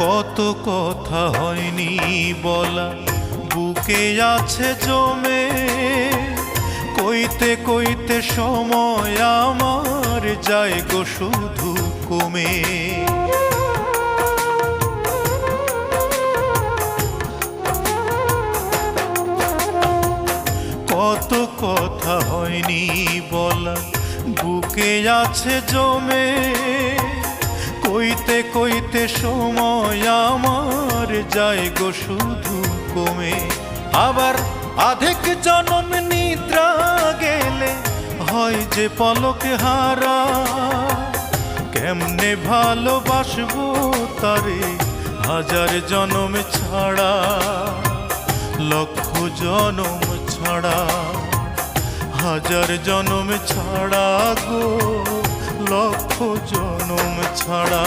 কত কথা হয়নি বলা বুকে আছে জমে, কইতে কইতে সময় আমার যায় গো শুধু কমে। কত কথা হয়নি বলা বুকে আছে জমে, কইতে কইতে সময় আমার যায় গো শুধু কমে। আবার আধেক জনম নিদ্রা গেলে হয় যে পলক হারা, কেমনে ভালোবাসবো তারে হাজার জনম ছাড়া, লক্ষ জনম ছাড়া, হাজার জনম ছাড়া গো, লক্ষ জনম ছাড়া।